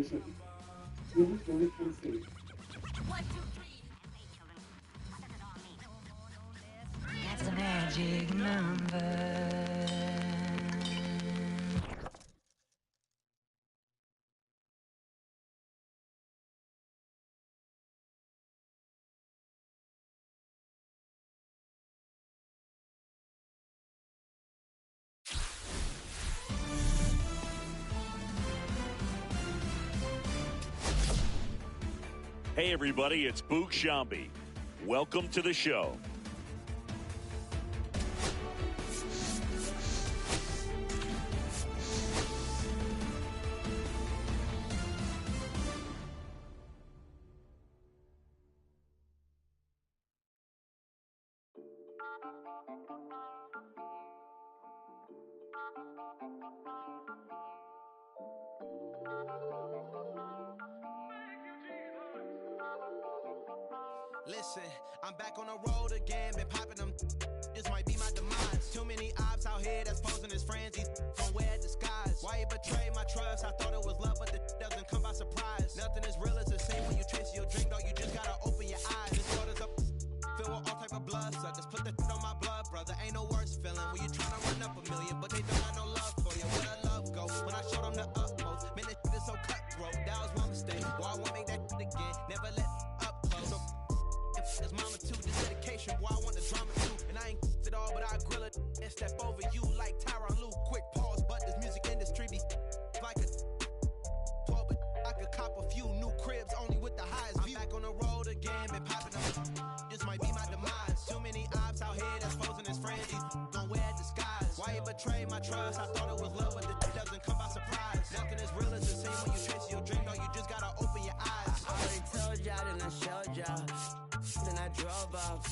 Station. Unit ready for stage. That's the magic number. Hey, everybody, it's Boog Sciambi. Welcome to the show. Listen, I'm back on the road again, been popping them. This might be my demise. Too many ops out here that's posing as friends. These don't wear disguise. Why you betray my trust? I thought it was love, but the doesn't come by surprise. Nothing is real as the same when you chase your drink, dog. You just gotta open your eyes. This water's up, filled with all type of blood suckers. Put the on my blood, brother. Ain't no worse feeling when you tryna run up a million, but they don't got no love for you. Where the love go? When I showed them the utmost, man, this is so cutthroat. That was my mistake. Why I won't make that again? Never let up close. So his mama too, this dedication, boy, I want the drama too. And I ain't it all, but I grill it and step over you like Tyronn Lue. Quick pause, but this music industry be like a 12, but I could cop a few new cribs only with the highest view. I'm back on the road again, been popping them. This might be my demise. Too many ops out here that's posing as friends. These don't wear disguise. Why you betray my trust? I thought it was love, but it doesn't come by surprise. Nothing is real as the same when you chase your dream, dog. You just gotta open your eyes. I already told y'all, then I showed y'all. Then I drove off.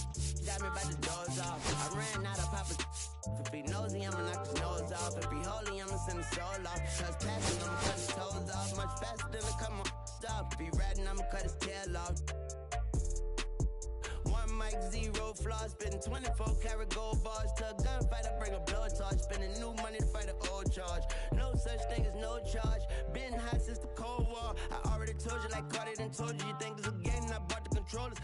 Got me by the doors off. I ran out of Papa. If he nosy, I'ma knock his nose off. If he holy, I'ma send his soul off. Cause passing, I'ma cut his toes off. Much faster than a cut my stop. If he ratting, I'ma cut his tail off. One mic, zero flaws. Spitting 24 karat gold bars. To a gunfight, I bring a blowtorch. Spending new money to fight an old charge. No such thing as no charge. Been hot since the Cold War. I already told you like Cardi done told you. You think it's a game, I bought the controllers.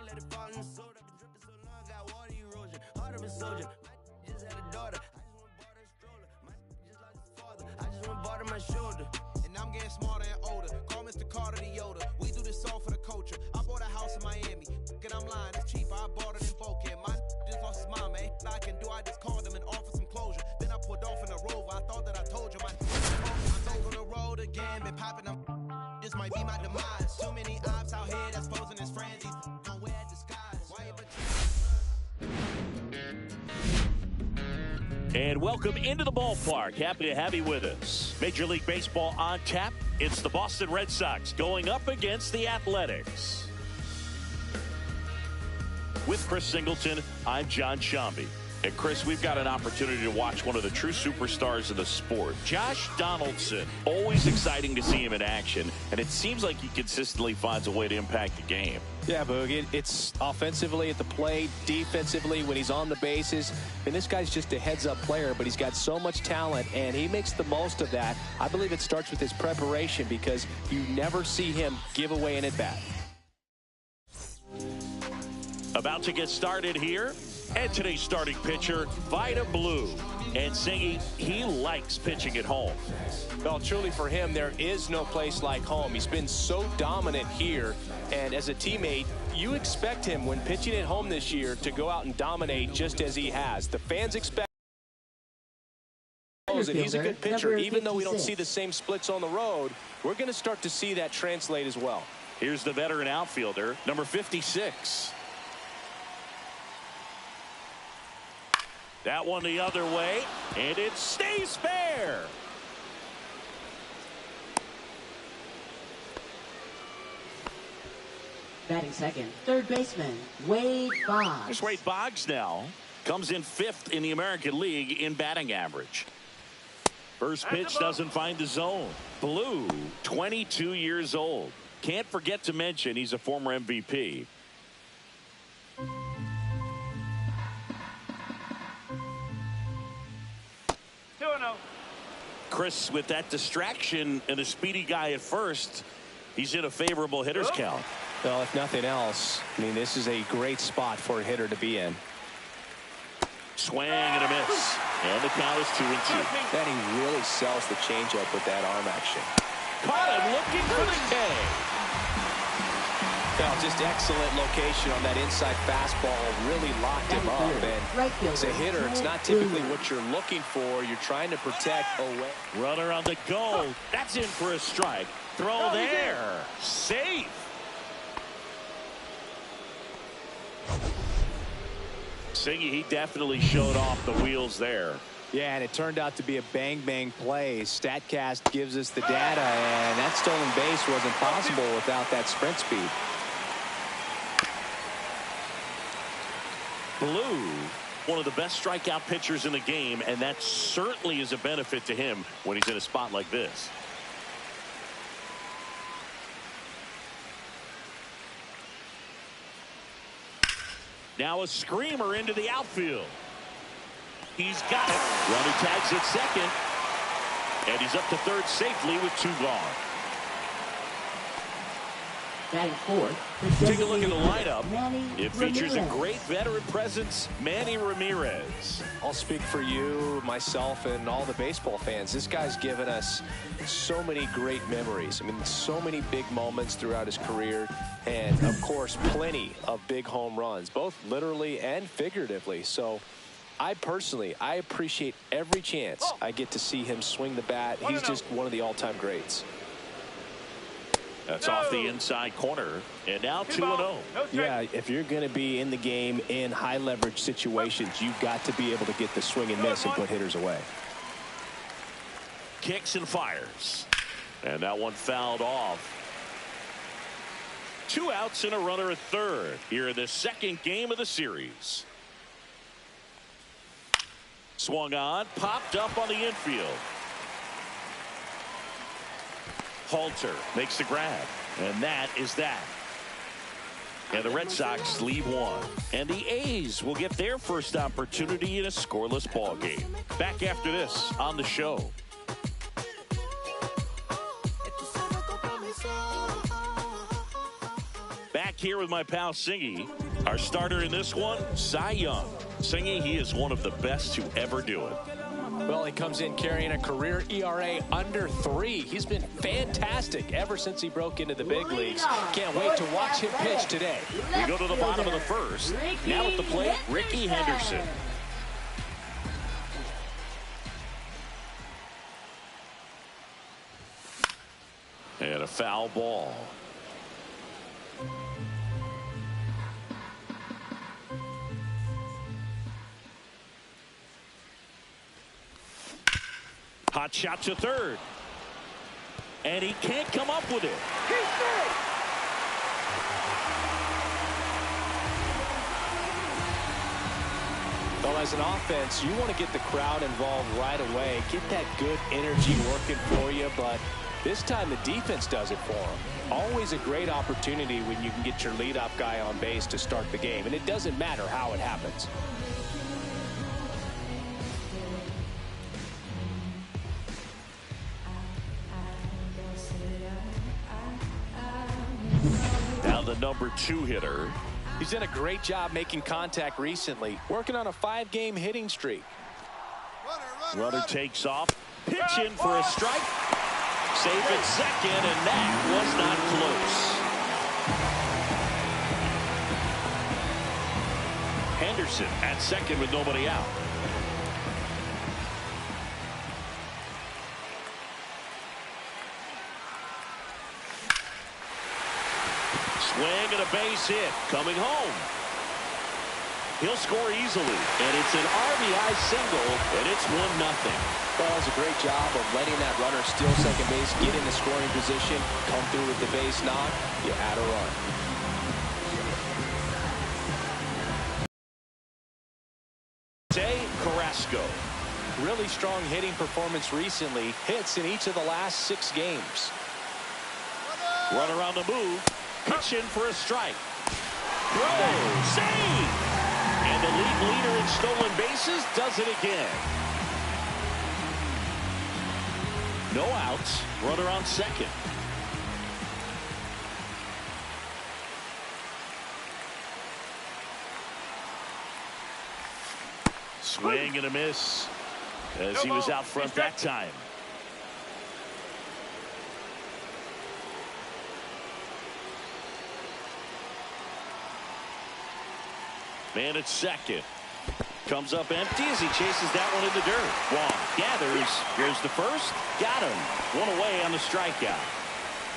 Let it fall in the soda. Been dripping so long, got water erosion. Heart of a soldier. My just had a daughter. I just went bought her a stroller. My just went bought her my shoulder. And I'm getting smarter and older. Call Mr. Carter the Yoda. We do this all for the culture. I bought a house in Miami. And I'm lying, it's cheaper. I bought it in Boca. My just lost his mom, man. I can do. I just called him and offered some closure. Then I pulled off in a Rover. I thought that I told you. I'm back on the road again. Been popping them. This might be my demise. Too many ops out here that's posing as friends. These don't wear disguise. Why you And welcome into the ballpark. Happy to have you with us. Major League Baseball on tap. It's the Boston Red Sox going up against the Athletics. With Chris Singleton, I'm Jon Sciambi. And Chris, we've got an opportunity to watch one of the true superstars of the sport. Josh Donaldson, always exciting to see him in action, and it seems like he consistently finds a way to impact the game. Yeah, Boog, it's offensively at the plate, defensively when he's on the bases, and this guy's just a heads-up player, but he's got so much talent, and he makes the most of that. I believe it starts with his preparation because you never see him give away an at-bat. About to get started here. And today's starting pitcher, Vida Blue. And Singy, he likes pitching at home. Well, truly for him, there is no place like home. He's been so dominant here. And as a teammate, you expect him when pitching at home this year to go out and dominate just as he has. The fans expect that he's a good pitcher. Even though we don't see the same splits on the road, we're going to start to see that translate as well. Here's the veteran outfielder, number 56. That one the other way, and it stays fair. Batting second, third baseman, Wade Boggs. There's Wade Boggs now. Comes in 5th in the American League in batting average. First pitch doesn't find the zone. Blue, 22 years old. Can't forget to mention he's a former MVP. Chris, with that distraction and a speedy guy at first, he's in a favorable hitter's count. Well, if nothing else, I mean, this is a great spot for a hitter to be in. Swing and a miss. And the count is 2-2. And he really sells the changeup with that arm action. Caught him looking for the K. Well, just excellent location on that inside fastball. Really locked him up. And as a hitter, it's not typically what you're looking for. You're trying to protect away. Runner on the go. That's in for a strike. Throw there. Safe. Singy, he definitely showed off the wheels there. Yeah, and it turned out to be a bang-bang play. StatCast gives us the data, and that stolen base wasn't possible without that sprint speed. Blue, one of the best strikeout pitchers in the game, and that certainly is a benefit to him when he's in a spot like this. Now a screamer into the outfield. He's got it. Runner tags at second. And he's up to third safely with 2 gone. Batting fourth. Take a look at the lineup. Manny It features Ramirez. a great veteran presence, Manny Ramirez. I'll speak for you, myself, and all the baseball fans. This guy's given us so many great memories. I mean, so many big moments throughout his career. And, of course, plenty of big home runs, both literally and figuratively. So I appreciate every chance I get to see him swing the bat. He's just one of the all-time greats. That's off the inside corner. And now 2-0. Yeah, if you're going to be in the game in high leverage situations, you've got to be able to get the swing and miss and put hitters away. Kicks and fires. And that one fouled off. 2 outs and a runner at third here in the second game of the series. Swung on, popped up on the infield. Halter makes the grab, and that is that. And the Red Sox lead 1. And the A's will get their first opportunity in a scoreless ball game. Back after this on the show. Back here with my pal Singy. Our starter in this one, Cy Young. Singy, he is one of the best to ever do it. Well, he comes in carrying a career ERA under 3. He's been fantastic ever since he broke into the big leagues. Can't wait to watch him pitch today. We go to the bottom of the first. Now at the plate, Ricky Henderson. And a foul ball. Hot shot to third. And he can't come up with it. Well, as an offense, you want to get the crowd involved right away. Get that good energy working for you. But this time the defense does it for them. Always a great opportunity when you can get your leadoff guy on base to start the game. And it doesn't matter how it happens. Now the number 2 hitter. He's done a great job making contact recently, working on a 5-game hitting streak. Runner takes off. Pitch in for a strike. Safe at second, and that was not close. Henderson at second with nobody out. Swing and a base hit. Coming home. He'll score easily. And it's an RBI single, and it's 1-0. Well, it's a great job of letting that runner steal second base, get in the scoring position, come through with the base knock. You add a run. Jose Carrasco. Really strong hitting performance recently. Hits in each of the last 6 games. Runner on the move. Pitch in for a strike. Throw. Save. And the league leader in stolen bases does it again. No outs. Runner on second. Swing and a miss as he was out front that time. Man at second. Comes up empty as he chases that one in the dirt. Wong gathers. Here's the first. Got him. One away on the strikeout.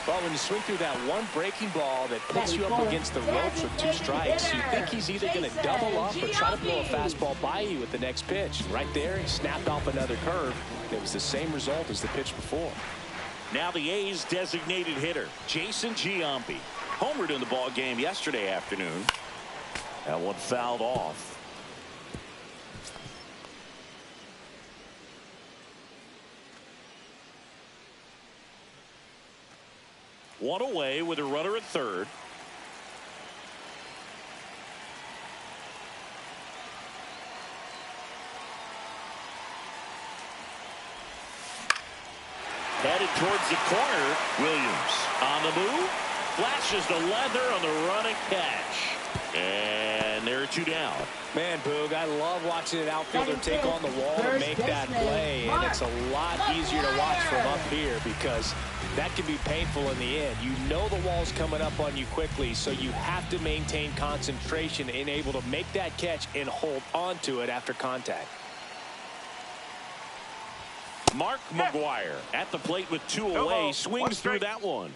Well, when you swing through that one breaking ball that puts you up against the ropes with 2 strikes, you think he's either going to double up or try to blow a fastball by you with the next pitch. Right there, he snapped off another curve. It was the same result as the pitch before. Now the A's designated hitter, Jason Giambi. Homered in the ball game yesterday afternoon. That one fouled off. One away with a runner at third. Headed towards the corner. Williams on the move. Flashes the leather on the running catch. And there are 2 down. Man, Boog, I love watching an outfielder take on the wall and make that play. And it's a lot easier to watch from up here because that can be painful in the end. You know the wall's coming up on you quickly, so you have to maintain concentration and able to make that catch and hold on to it after contact. Mark McGwire at the plate with 2 away. Swings through that one.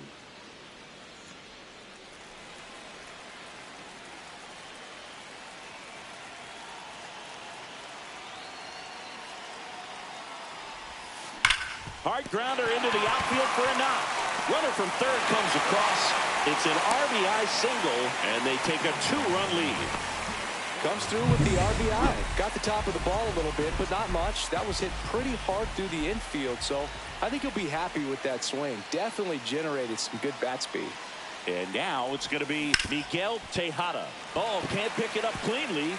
Hard grounder into the outfield for a knock. Runner from third comes across. It's an RBI single, and they take a 2-run lead. Comes through with the RBI. Got the top of the ball a little bit, but not much. That was hit pretty hard through the infield, so I think he'll be happy with that swing. Definitely generated some good bat speed. And now it's going to be Miguel Tejada. Oh, can't pick it up cleanly.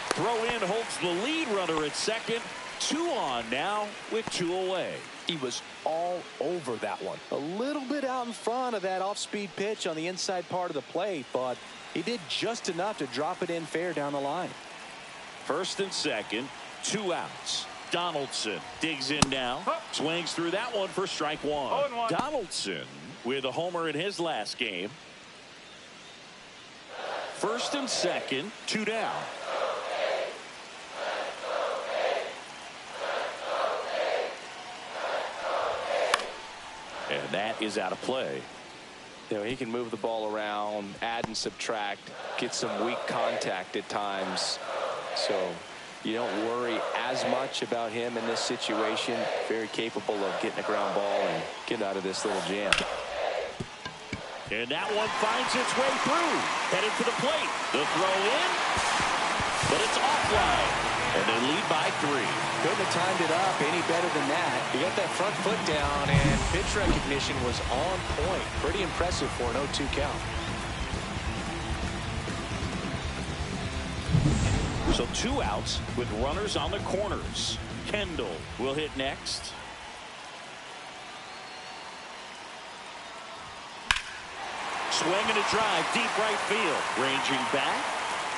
Throw in holds the lead runner at second. 2 on now with 2 away. He was all over that one. A little bit out in front of that off-speed pitch on the inside part of the plate, but he did just enough to drop it in fair down the line. First and second, 2 outs. Donaldson digs in now. Swings through that one for strike 1. Donaldson with a homer in his last game. First and second, 2 down. And that is out of play. You know, he can move the ball around, add and subtract, get some weak contact at times. So you don't worry as much about him in this situation. Very capable of getting a ground ball and getting out of this little jam. And that one finds its way through. Headed for the plate. The throw in. But it's offline. And they lead by 3. Couldn't have timed it up any better than that. He got that front foot down, and pitch recognition was on point. Pretty impressive for an 0-2 count. So 2 outs with runners on the corners. Kendall will hit next. Swing and a drive, deep right field. Ranging back.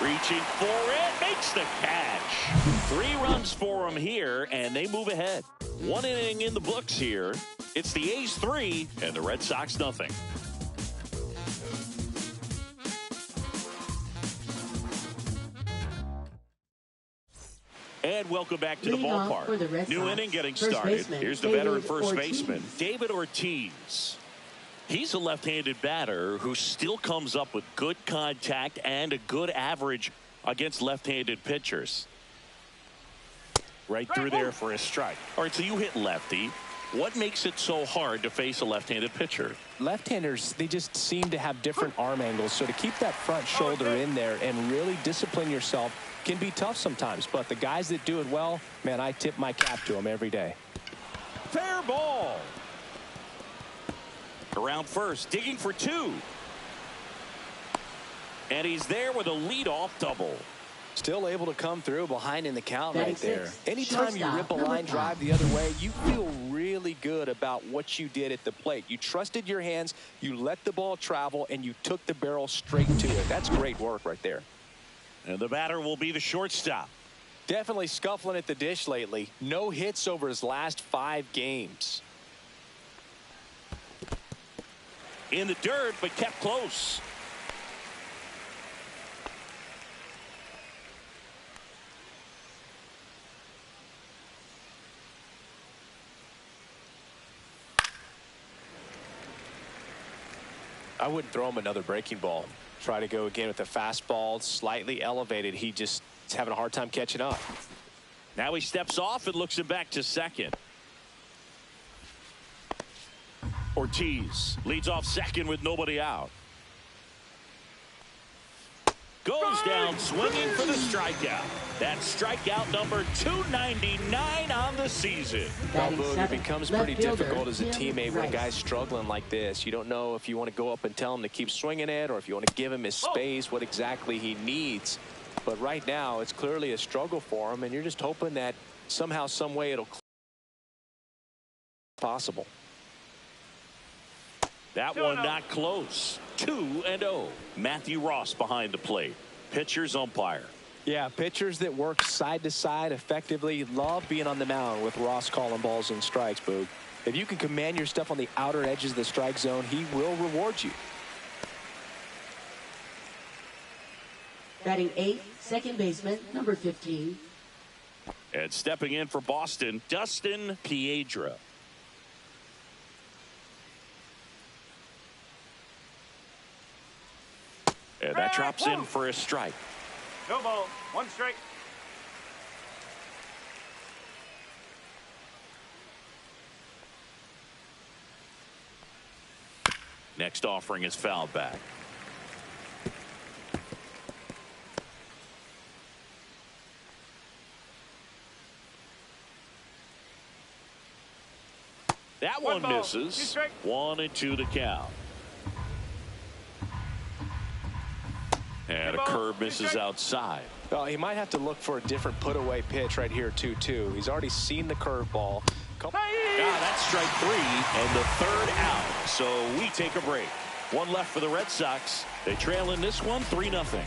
Reaching for it, makes the catch. 3 runs for him here, and they move ahead. 1 inning in the books here. It's the A's 3 and the Red Sox nothing. And welcome back to the ballpark. New inning getting started. Here's the veteran first baseman, David Ortiz. He's a left-handed batter who still comes up with good contact and a good average against left-handed pitchers. Right through there for a strike. All right, so you hit lefty. What makes it so hard to face a left-handed pitcher? Left-handers, they just seem to have different arm angles, so to keep that front shoulder in there and really discipline yourself can be tough sometimes. But the guys that do it well, man, I tip my cap to them every day. Fair ball. Around first, digging for 2. And he's there with a leadoff double. Still able to come through behind in the count right 36, there. Anytime you rip a shortstop, line number drive 5. the other way, you feel really good about what you did at the plate. You trusted your hands, you let the ball travel, and you took the barrel straight to it. That's great work right there. And the batter will be the shortstop. Definitely scuffling at the dish lately. No hits over his last 5 games. In the dirt, but kept close. I wouldn't throw him another breaking ball. Try to go again with the fastball, slightly elevated. He just is having a hard time catching up. Now he steps off and looks him back to second. Ortiz leads off second with nobody out. Goes down swinging for the strikeout. That's strikeout number 299 on the season. Well, Boog, it 37, becomes left pretty fielder, difficult as a Tim teammate when a Rice. guy's struggling like this. You don't know if you want to go up and tell him to keep swinging it or if you want to give him his space, what exactly he needs. But right now, it's clearly a struggle for him, and you're just hoping that somehow, some way, it'll possible. That one not close. 2-0. Matthew Ross behind the plate. Pitcher's umpire. Yeah, pitchers that work side to side effectively love being on the mound with Ross calling balls and strikes, Boog. If you can command your stuff on the outer edges of the strike zone, he will reward you. Batting 8th, second baseman, number 15. And stepping in for Boston, Dustin Piedra. And that drops in for a strike. No ball. 1 strike. Next offering is fouled back. That one ball, misses. 2 strikes. 1-2 to count. And a ball, curve 2 misses strikes. outside. Well, he might have to look for a different put-away pitch right here, 2-2. He's already seen the curveball. That's strike 3 and the 3rd out. So we take a break. One left for the Red Sox. They trail in this one 3-0.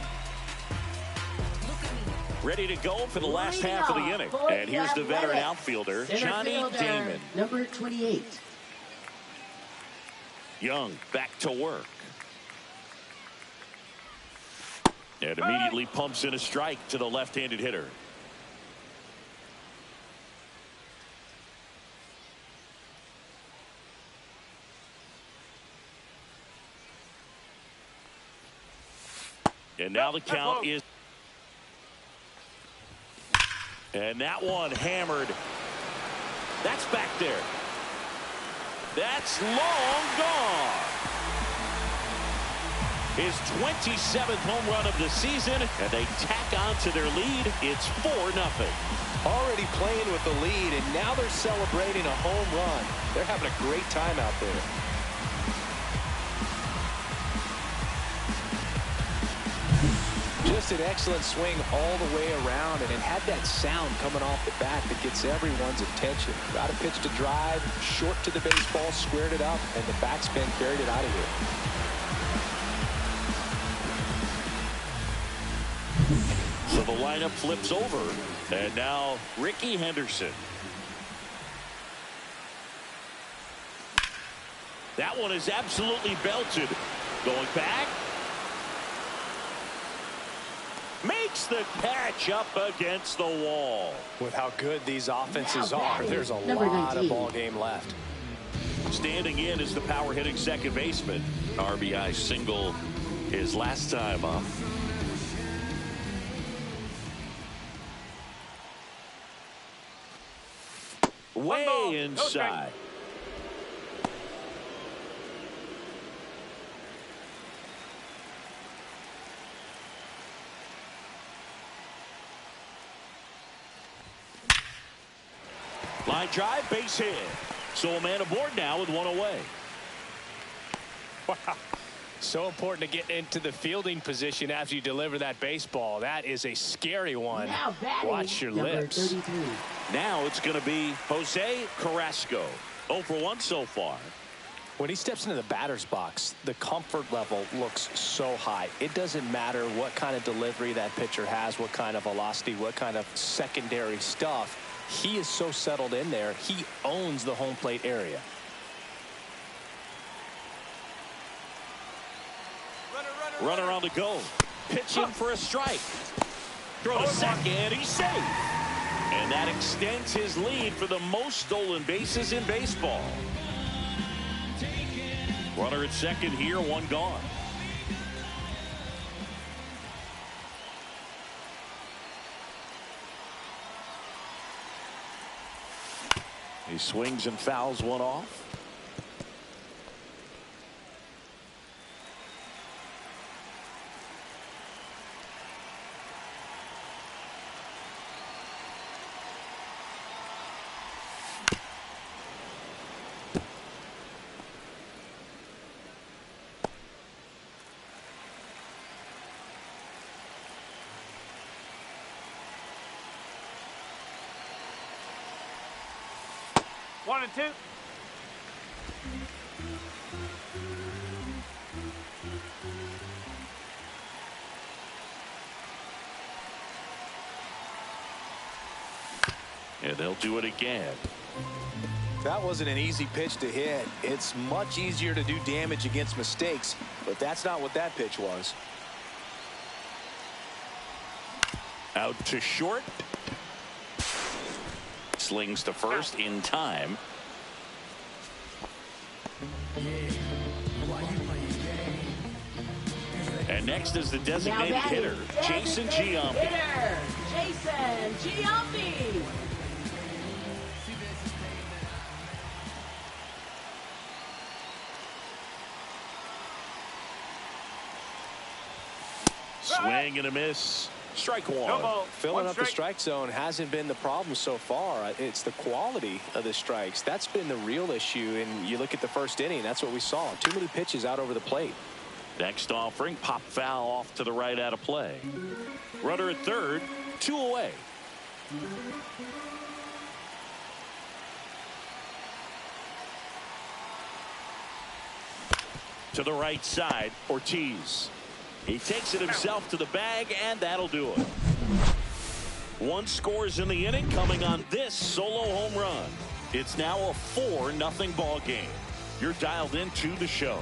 Ready to go for the last half of the inning. And here's the veteran outfielder, Center Johnny fielder, Damon. number 28. Young back to work. And immediately pumps in a strike to the left-handed hitter. And now the count is. And that one hammered. That's back there. That's long gone. His 27th home run of the season, and they tack on to their lead. It's 4-0. Already playing with the lead, and now they're celebrating a home run. They're having a great time out there. Just an excellent swing all the way around, and it had that sound coming off the bat that gets everyone's attention. Got a pitch to drive, short to the baseball, squared it up, and the backspin carried it out of here. So the lineup flips over, and now Ricky Henderson. That one is absolutely belted. Going back. Makes the catch up against the wall. With how good these offenses are, there's a Number lot 19. of ball game left. Standing in is the power hitting second baseman. RBI single his last time up. Way ball, no inside. strike. Line drive, base hit. So a man aboard now with one away. Wow. So important to get into the fielding position as you deliver that baseball. That is a scary one. Now batting, Watch your number lips. 33. Now it's going to be Jose Carrasco. 0 for 1 so far. When he steps into the batter's box, the comfort level looks so high. It doesn't matter what kind of delivery that pitcher has, what kind of velocity, what kind of secondary stuff. He is so settled in there. He owns the home plate area. Runner on the go. Pitching for a strike. Throw to second. He's safe. And that extends his lead for the most stolen bases in baseball. Runner at second here, 1 gone. He swings and fouls one off. One and two. And they'll do it again. That wasn't an easy pitch to hit. It's much easier to do damage against mistakes, but that's not what that pitch was. Out to short. Slings to first in time. And next is the designated hitter, Jason Giambi. Hitter, Jason Giambi. Swing and a miss. Strike one. No ball. Filling One up the strike. strike zone hasn't been the problem so far. It's the quality of the strikes. That's been the real issue. And you look at the first inning, that's what we saw. Too many pitches out over the plate. Next offering, pop foul off to the right out of play. Runner at third, 2 away. To the right side, Ortiz. He takes it himself to the bag, and that'll do it. 1 scores in the inning, coming on this solo home run. It's now a 4-0 ball game. You're dialed into the show.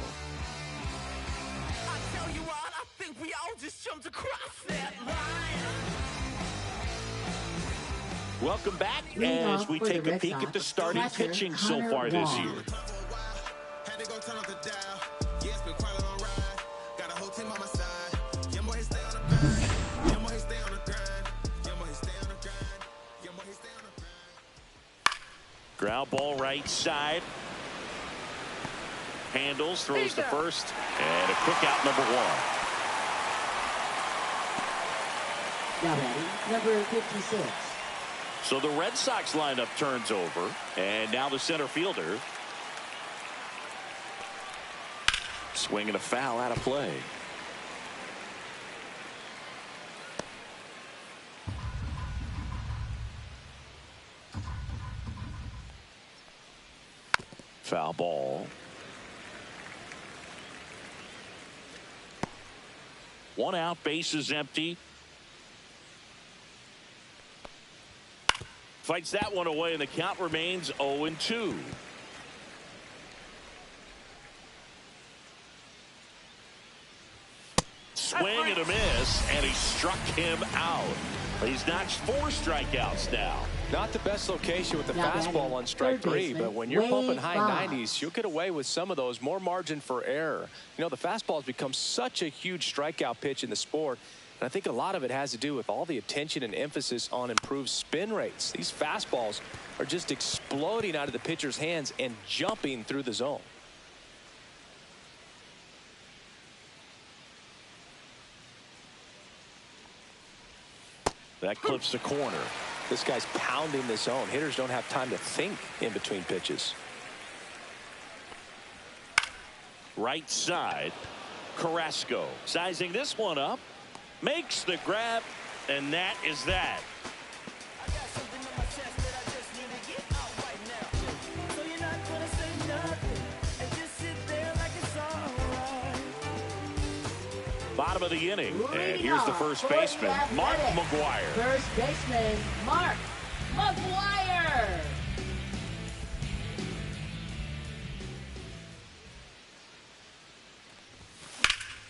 I tell you what, I think we all just jumped across that line. Welcome back Leading as off we for the take a Red peek at the Sox, starting catcher pitching so Connor far this Wong. year. Had to go turn up the dial. Yeah, it's been quite a long ride. Got a whole team on my side. Yeah, boy, he stay on the grind. Yeah, boy, he stay on the grind. Yeah, boy, he stay on the grind. Yeah, boy, he stay on the grind. Ground ball right side. Handles, throws to first, and a quick out, number 1. Now batting, number 56. So the Red Sox lineup turns over, and now the center fielder. Swinging a foul out of play. Foul ball. 1 out, bases empty. Fights that one away, and the count remains 0-2. Swing and a miss, and he struck him out. He's notched 4 strikeouts now. Not the best location with the Now fastball batting, on strike third 3, baseman, but when you're pumping Wade high Boggs. 90s, you'll get away with some of those. More margin for error. You know, the fastball has become such a huge strikeout pitch in the sport, and I think a lot of it has to do with all the attention and emphasis on improved spin rates. These fastballs are just exploding out of the pitcher's hands and jumping through the zone. That clips the corner. This guy's pounding the zone. Hitters don't have time to think in between pitches. Right side. Carrasco sizing this one up, makes the grab, and that is that. I got something on my chest that I just need to get out right now. So you're not gonna say nothing and just sit there like it's alright. Bottom of the inning, and Leading here's the off first for baseman, the Mark Athletics. McGwire. First baseman, Mark McGwire.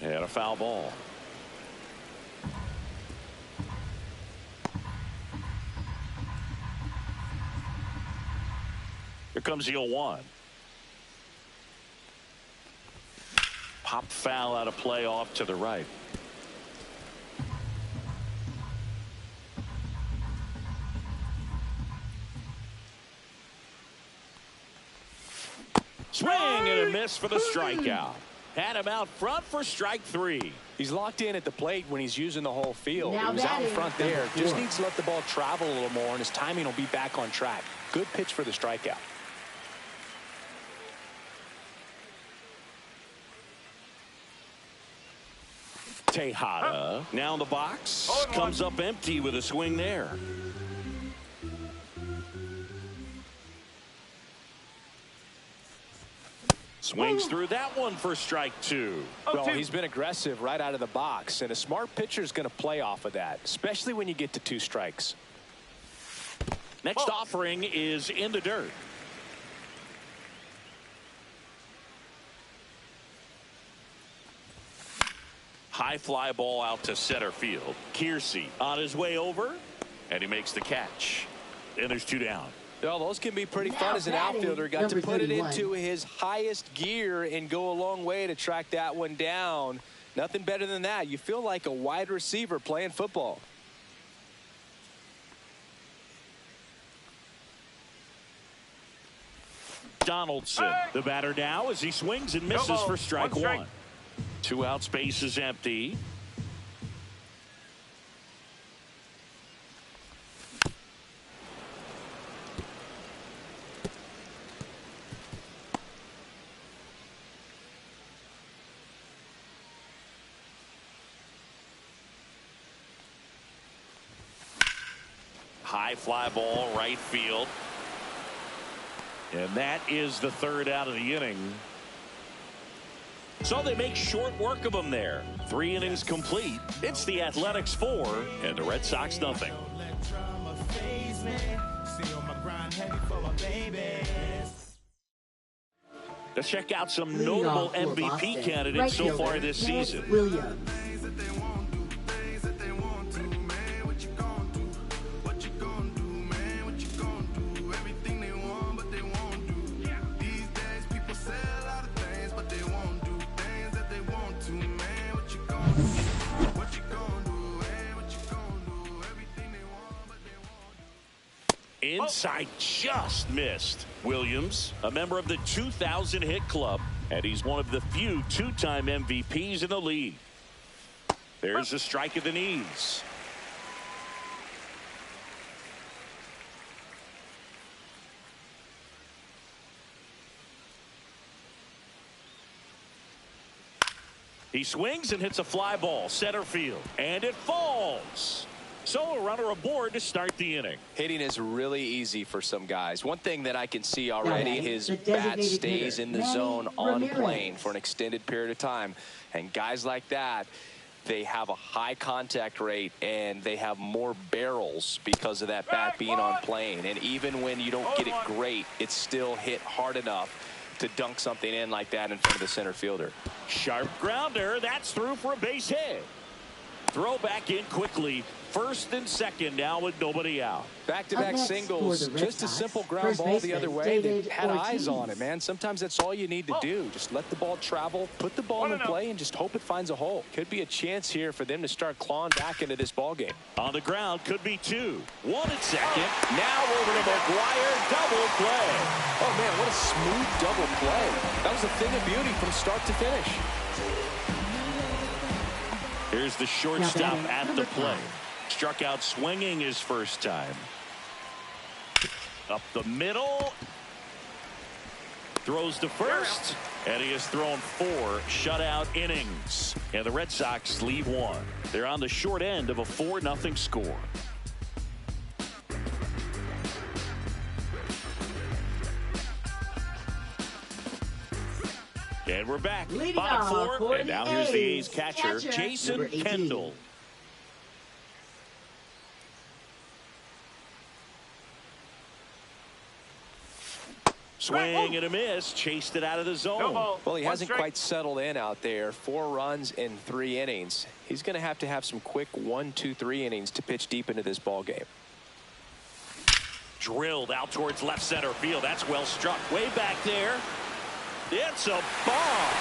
And a foul ball. Here comes the 0-1. Pop foul out of play off to the right. Swing and a miss for the strikeout. Had him out front for strike 3. He's locked in at the plate when he's using the whole field. Now He was out in batting, front there. number Just 4. needs to let the ball travel a little more, and his timing will be back on track. Good pitch for the strikeout. Tejada now in the box. Comes up empty with a swing there. Swings through that one for strike 2. Well, he's been aggressive right out of the box, and a smart pitcher is going to play off of that, especially when you get to 2 strikes. Next offering is in the dirt. High fly ball out to center field. Kiersey on his way over, and he makes the catch. And there's 2 down. Well, those can be pretty Now fun as an batting, outfielder. Got to number put it 31. into his highest gear and go a long way to track that one down. Nothing better than that. You feel like a wide receiver playing football. Donaldson, the batter now as he swings and misses for strike 1. 2 outs, base is empty. High fly ball right field. And that is the 3rd out of the inning. So they make short work of them there. 3 innings complete. It's the Athletics 4 and the Red Sox nothing. Let's check out some Leading notable off for MVP Boston, candidates right so far fielder, this Ted season. Williams. Inside just missed. Williams, a member of the 2000 hit club, and he's one of the few 2-time MVPs in the league. There's a strike at the knees. He swings and hits a fly ball center field, and it falls. So a runner aboard to start the inning. Hitting is really easy for some guys. One thing that I can see already, Now, his the bat designated stays hitter, in the Manny zone on Ramirez. plane for an extended period of time. And guys like that, they have a high contact rate and they have more barrels because of that bat being on plane. And even when you don't get it great, it's still hit hard enough to dunk something in like that in front of the center fielder. Sharp grounder. That's through for a base hit. Throw back in quickly. First and second now with nobody out. Back-to-back Up next singles, for the Red just a Sox, simple ground first ball the baseman, other way. They David had eyes on Ortiz. it, man. Sometimes that's all you need to do. Just let the ball travel, put the ball in play, and just hope it finds a hole. Could be a chance here for them to start clawing back into this ball game. On the ground, could be 2. 1 at second. Now over to McGwire. Double play. Oh, man, what a smooth double play. That was a thing of beauty from start to finish. Here's the shortstop batting, at the number plate. 5. Struck out swinging his first time. Up the middle. throws to first, and he has thrown 4 shutout innings. And the Red Sox leave 1. They're on the short end of a 4-0 score. And we're back. Leading Bottom off 4, for and the now here's the A's A's catcher, Jason number 18. Kendall. Swing and a miss, chased it out of the zone. No ball. Well, he One hasn't strike. quite settled in out there. 4 runs in 3 innings. He's going to have some quick 1, 2, 3 innings to pitch deep into this ball game. Drilled out towards left center field. That's well struck. Way back there. It's a bomb.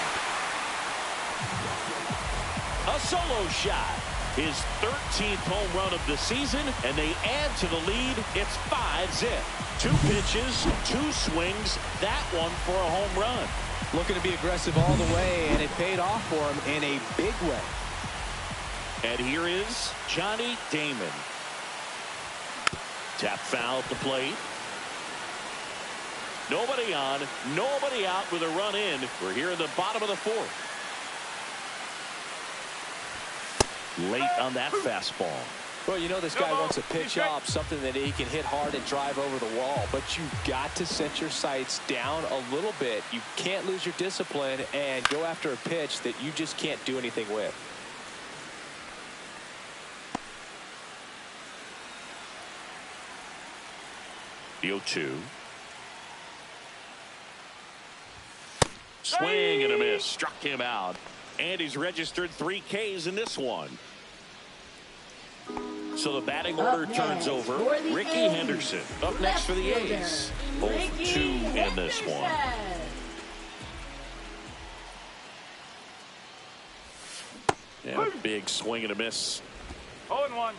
A solo shot. His 13th home run of the season, and they add to the lead. It's 5-zip. 2 pitches, 2 swings. That one for a home run. Looking to be aggressive all the way, and it paid off for him in a big way. And here is Johnny Damon. Tap foul at the plate. Nobody on, nobody out with a run in. We're here in the bottom of the 4th. Late on that fastball. Well, you know this guy wants to pitch up something that he can hit hard and drive over the wall, but you've got to set your sights down a little bit. You can't lose your discipline and go after a pitch that you just can't do anything with. The 0-2. Swing and a miss. Struck him out. And he's registered 3 Ks in this one. So the batting order turns over. Ricky Henderson up next for the A's. 0-2 in this one. And a big swing and a miss. 0-1.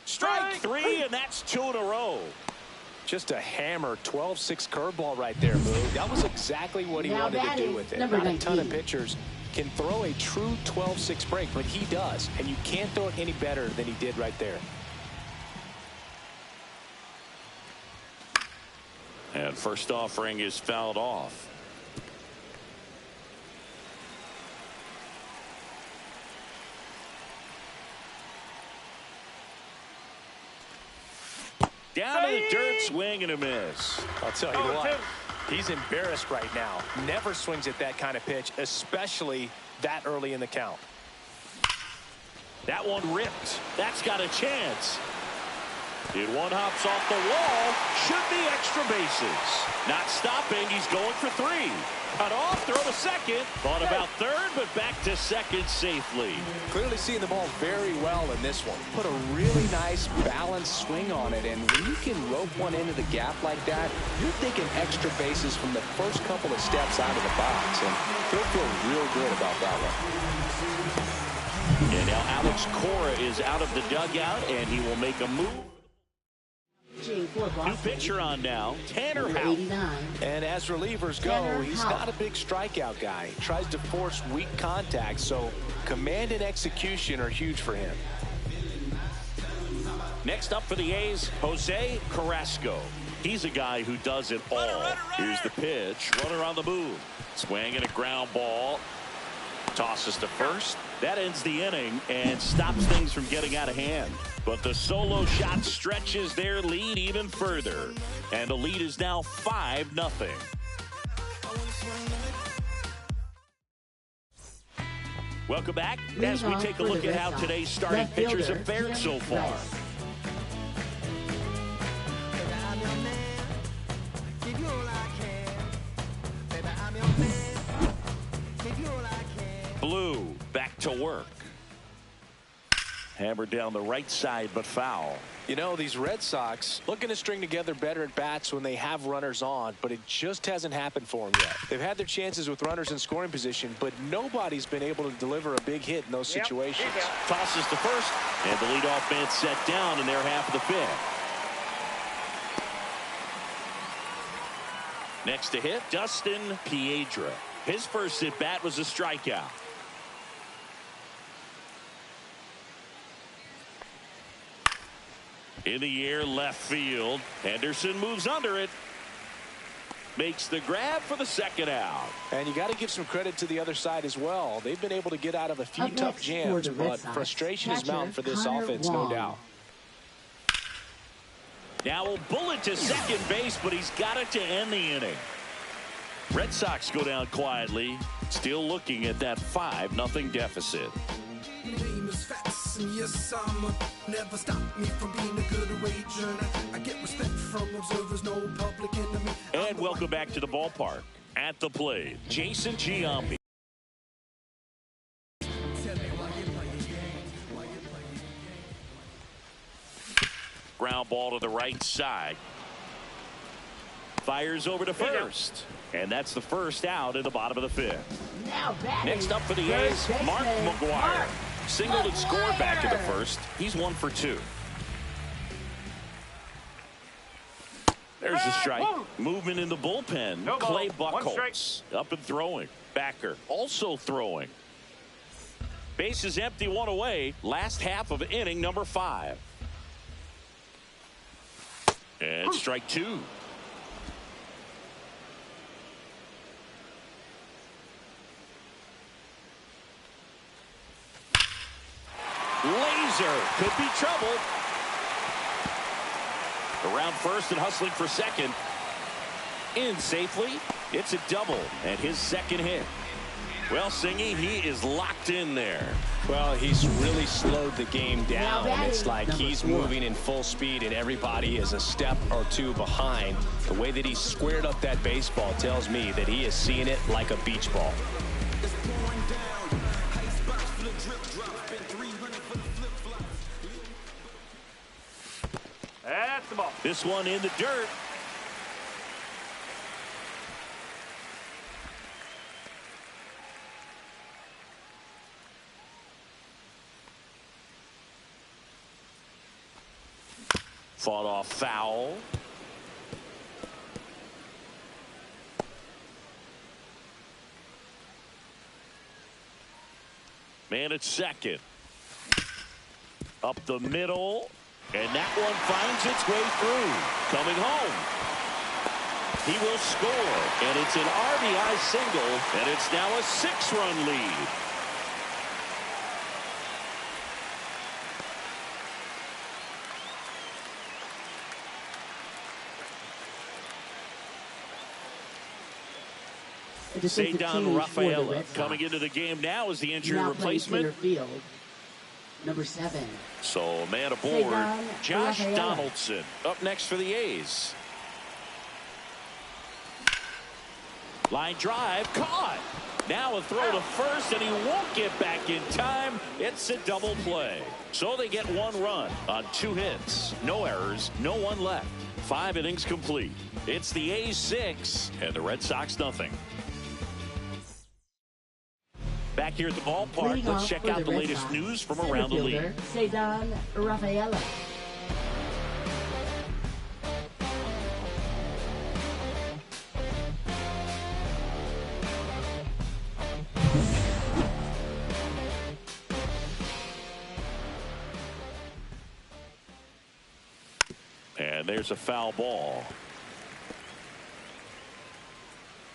Strike 3, and that's 2 in a row. Just a hammer 12-6 curveball right there, Moog. That was exactly what he Now wanted to do batting, with it. number Not a ton of 19. pitchers can throw a true 12-6 break, but he does, and you can't throw it any better than he did right there. And first offering is fouled off. Down to the dirt, swing and a miss. I'll tell you what, he's embarrassed right now. Never swings at that kind of pitch, especially that early in the count. That one ripped. That's got a chance. It one hops off the wall. Should be extra bases. Not stopping. He's going for 3. Cut off, throw to second. Thought about third, but back to second safely. Clearly seeing the ball very well in this one. Put a really nice balanced swing on it, and when you can rope one into the gap like that, you're thinking extra bases from the first couple of steps out of the box, and he'll feel real good about that one. And now Alex Cora is out of the dugout, and he will make a move. New pitcher on now, Tanner Houck. And as relievers go, he's not a big strikeout guy. He tries to force weak contact, so command and execution are huge for him. Next up for the A's, Jose Carrasco. He's a guy who does it all. Here's the pitch. Runner on the move. Swing and a ground ball. Tosses to first. That ends the inning and stops things from getting out of hand. But the solo shot stretches their lead even further. And the lead is now 5-0. Welcome back as we take a look at how today's starting pitchers have fared so far. Blue back to work. Hammered down the right side, but foul. You know, these Red Sox looking to string together better at bats when they have runners on, but it just hasn't happened for them yet. They've had their chances with runners in scoring position, but nobody's been able to deliver a big hit in those situations. Tosses to first, and the leadoff man set down in their half of the 5th. Next to hit, Dustin Piedra. His first at bat was a strikeout. In the air, left field. Henderson moves under it. Makes the grab for the second out. And you got to give some credit to the other side as well. They've been able to get out of a few Up tough next jams, for the Red but Sox, frustration is catcher mounting for this Connor offense, Wong. no doubt. Now a bullet to second base, but he's got it to end the inning. Red Sox go down quietly, still looking at that 5-0 deficit. Name is Fats, and yes, never stop me from being a good wager. I get respect from observers, no public enemy. And welcome back to the ballpark. At the plate, Jason Giambi. Ground ball to the right side. Fires over to first. And that's the first out in the bottom of the fifth. Now batting, Next up for the third A's, baseman, Mark McGwire. Mark Singled and scored back in the McGwire. first. He's 1 for 2. There's a strike. Movement in the bullpen. No ball. Clay One Buchholz up and throwing. Backer also throwing. Base is empty, 1 away. Last half of inning number 5. And strike 2. Laser could be trouble. Around first and hustling for second. In safely. It's a double and his second hit. Well, Singy, he is locked in there. Well, he's really slowed the game down. batting, It's like number he's 4. moving in full speed and everybody is a step or two behind. The way that he squared up that baseball tells me that he is seeing it like a beach ball. That's the ball. This one in the dirt. Fought off foul. Man at second. Up the middle. And that one finds its way through. Coming home. He will score. And it's an RBI single. And it's now a 6-run lead. A defensive Cedar change for the Rafaela Red Sox. coming into the game now is the injury Now playing center replacement. field, number 7. So man aboard, Cedar Josh Rafaela. Donaldson up next for the A's. Line drive caught. Now a throw to first, and he won't get back in time. It's a double play. So they get 1 run on 2 hits. No errors, no one left. 5 innings complete. It's the A's 6 and the Red Sox nothing. Back here at the ballpark, Leading let's off check for out the Red latest Sox, news from center around the fielder, league. Cedar Rafaela. And there's a foul ball.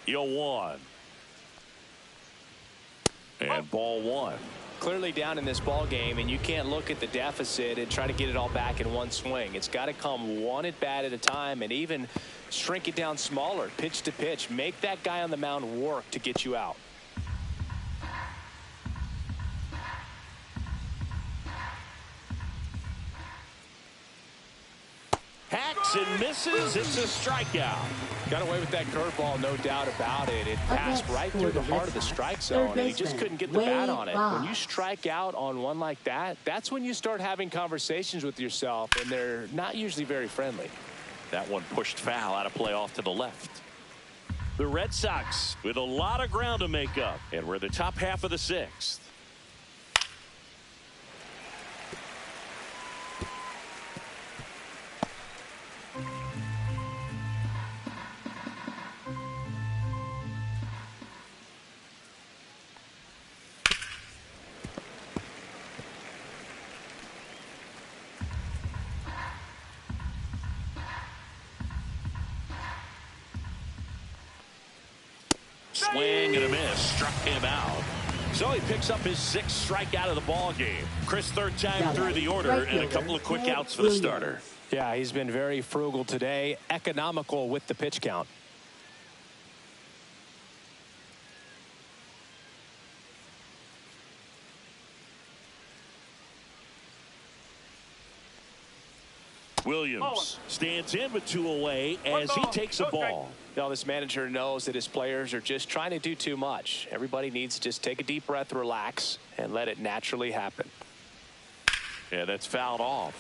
0-1. And ball 1. Clearly down in this ball game, and you can't look at the deficit and try to get it all back in one swing. It's got to come one at bat at a time, and even shrink it down smaller, pitch to pitch. Make that guy on the mound work to get you out. Hacks and misses. It's a strikeout. Got away with that curveball, no doubt about it. It passed next right for through the the Red heart of the Sox, strike third zone, and he just baseman, couldn't get the bat Wade on it. When you Boggs. strike out on one like that, that's when you start having conversations with yourself, and they're not usually very friendly. That one pushed foul out of play off to the left. The Red Sox with a lot of ground to make up, and we're the top half of the 6th. Swing and a miss. Struck him out. So he picks up his 6th strikeout of the ball game. Chris, 3rd time through the order, and a couple of quick outs for the starter. Yeah, he's been very frugal today, economical with the pitch count. Williams stands in with 2 away as he takes a ball. Now, this manager knows that his players are just trying to do too much. Everybody needs to just take a deep breath, relax, and let it naturally happen. Yeah, that's fouled off.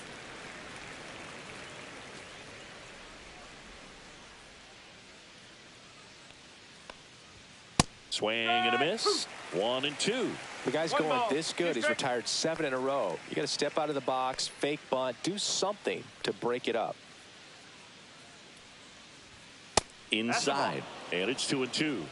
Swing and a miss. 1 and 2. The guy's going this good. He's retired 7 in a row. You got to step out of the box, fake bunt, do something to break it up. Inside, and it's 2 and 2.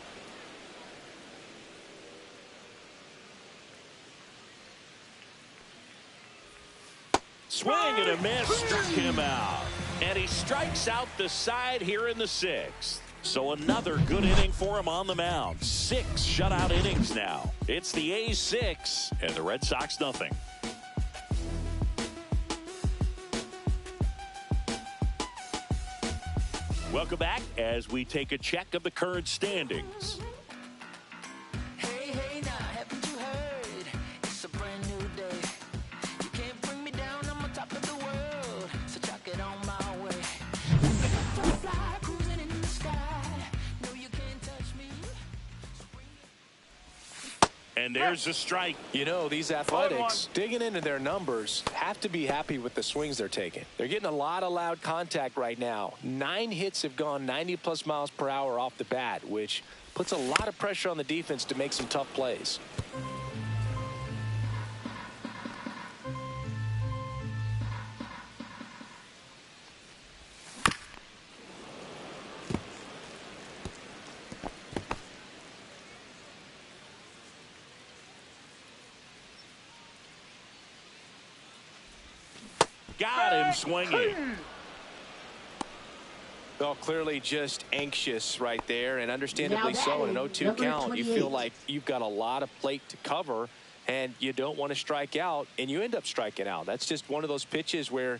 Swing and a miss, struck him out. And he strikes out the side here in the 6th. So another good inning for him on the mound. 6 shutout innings now. It's the A's 6 and the Red Sox nothing. Welcome back as we take a check of the current standings. Hey, hey, now, haven't you heard? It's a brand new day. You can't bring me down, I'm on top of the world. So chuck it on my way. Fly, cruising in the sky. No, you can't touch me. And there's a strike. You know, these athletics, digging into their numbers, have to be happy with the swings they're taking. They're getting a lot of loud contact right now. 9 hits have gone 90+ miles per hour off the bat, which puts a lot of pressure on the defense to make some tough plays. Got him swinging. Well, clearly just anxious right there, and understandably so. In an 0-2 count, you feel like you've got a lot of plate to cover, and you don't want to strike out, and you end up striking out. That's just one of those pitches where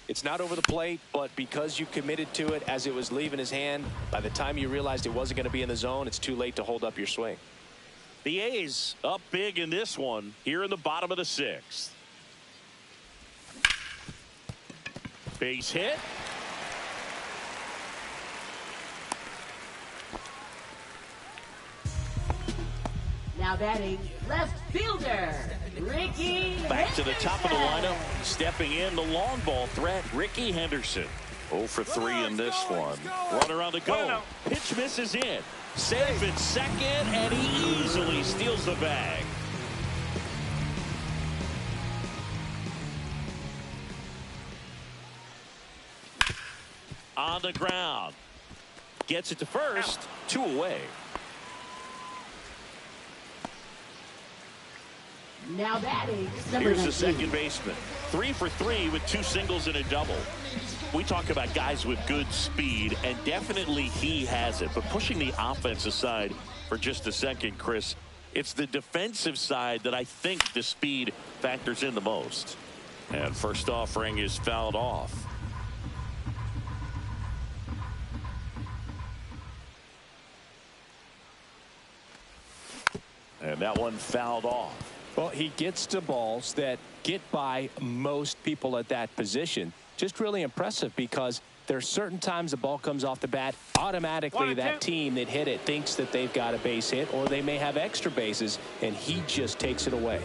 it's not over the plate, but because you committed to it as it was leaving his hand, by the time you realized it wasn't going to be in the zone, it's too late to hold up your swing. The A's up big in this one here in the bottom of the 6th. Base hit. Now batting left fielder, Ricky Back to the top of the Henderson. lineup. Stepping in, the long ball threat, Ricky Henderson. 0 for 3 in this one. Runner on the go. Pitch misses in. Safe at second, and he easily steals the bag. On the ground. Gets it to first. 2 away. Now batting number Here's 19. the second baseman. 3 for 3 with 2 singles and a double. We talk about guys with good speed, and definitely he has it. But pushing the offense aside for just a second, Chris, it's the defensive side that I think the speed factors in the most. And first offering is fouled off. And that one fouled off. Well, he gets to balls that get by most people at that position. Just really impressive because there are certain times the ball comes off the bat, automatically that team that hit it thinks that they've got a base hit, or they may have extra bases, and he just takes it away.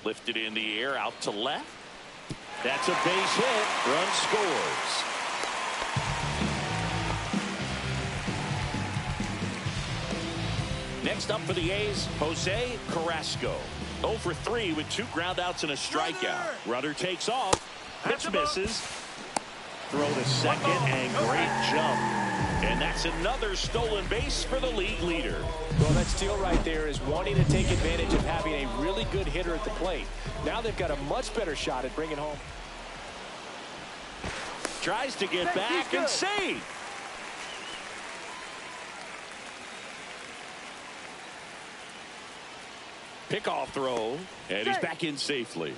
Lifted in the air, out to left. That's a base hit. Run scores. Next up for the A's, Jose Carrasco. 0 for 3 with 2 groundouts and a strikeout. Runner takes off. Pitch misses. Throw to second, and great jump. And that's another stolen base for the league leader. Well, that steal right there is wanting to take advantage of having a really good hitter at the plate. Now they've got a much better shot at bringing home. Tries to get back and save. Pickoff throw, and he's back in safely.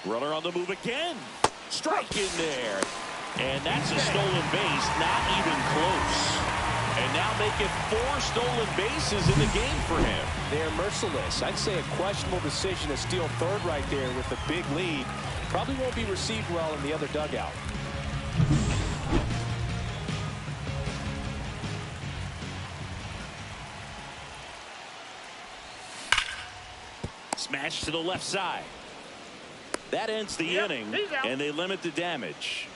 Runner on the move again. Strike in there. And that's a stolen base, not even close. And now make it 4 stolen bases in the game for him. They're merciless. I'd say a questionable decision to steal third right there with a big lead. Probably won't be received well in the other dugout. Smash to the left side. That ends the inning, and they limit the damage.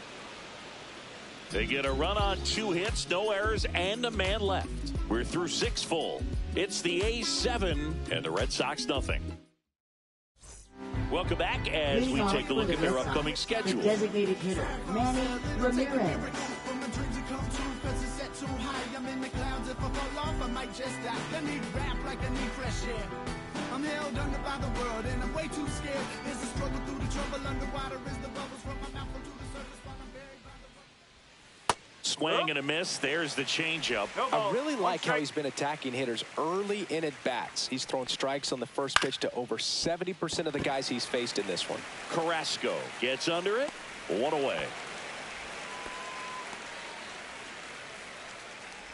They get a run on 2 hits, no errors, and a man left. We're through 6 full. It's the A's 7 and the Red Sox nothing. Welcome back as we take a look at their upcoming schedule. The designated hitter, Manny Ramirez. I'm held under by the world and I'm way too scared. There's a struggle through the trouble underwater as the bubbles from my mouth come to the surface while I'm buried by the Swing and a miss. There's the changeup. I really like how he's been attacking hitters early in at bats. He's thrown strikes on the first pitch to over 70% of the guys he's faced in this one. Carrasco gets under it. 1 away.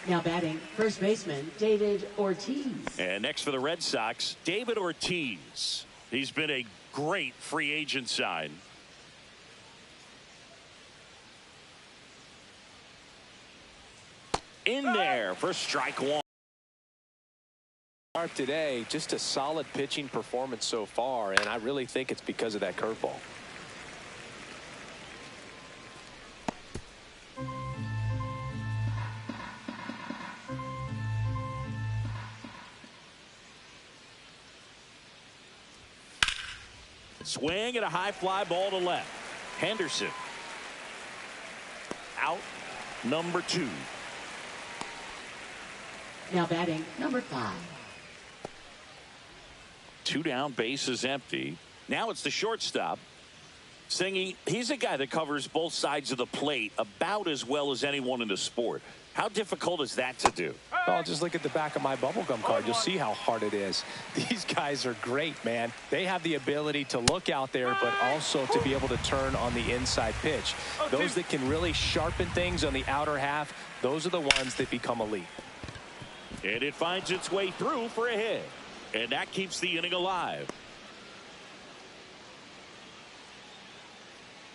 Now batting, first baseman, David Ortiz. And next for the Red Sox, David Ortiz. He's been a great free agent sign. In there for strike 1. Today, just a solid pitching performance so far, and I really think it's because of that curveball. Swing and a high fly ball to left. Henderson. Out number 2. Now batting, number 5. 2 down, bases empty. Now it's the shortstop. Singy, he's a guy that covers both sides of the plate about as well as anyone in the sport. How difficult is that to do? Well, just look at the back of my bubblegum card. You'll see how hard it is. These guys are great, man. They have the ability to look out there, but also to be able to turn on the inside pitch. Those that can really sharpen things on the outer half, those are the ones that become elite. And it finds its way through for a hit. And that keeps the inning alive.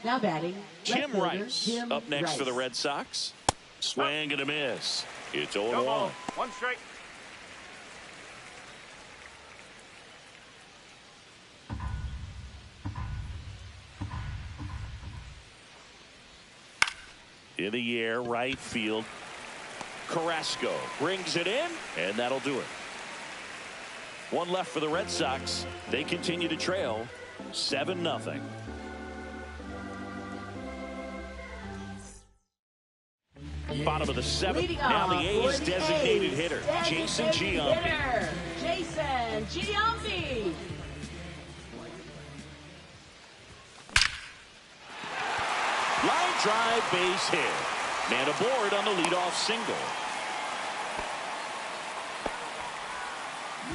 Now batting, Jim left fielder, Rice Jim up next Rice. for the Red Sox. Swing and a miss. It's 0-1. No ball. 1 strike. In the air, right field. Carrasco brings it in, and that'll do it. 1 left for the Red Sox. They continue to trail 7-0. Bottom of the 7th. Leading Now the off A's for the designated A's, hitter, Jason designated Giambi. hitter, Jason Giambi. Line drive, base hit. Man aboard on the leadoff single.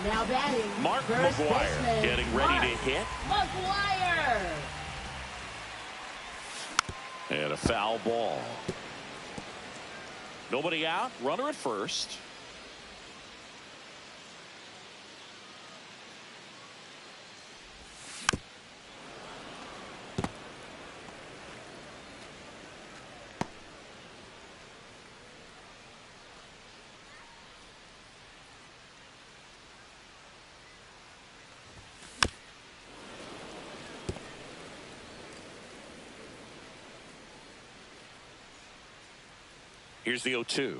Now batting, Mark first McGwire baseman, getting ready Mark to hit. McGwire. And a foul ball. Nobody out. Runner at first. Here's the 0-2.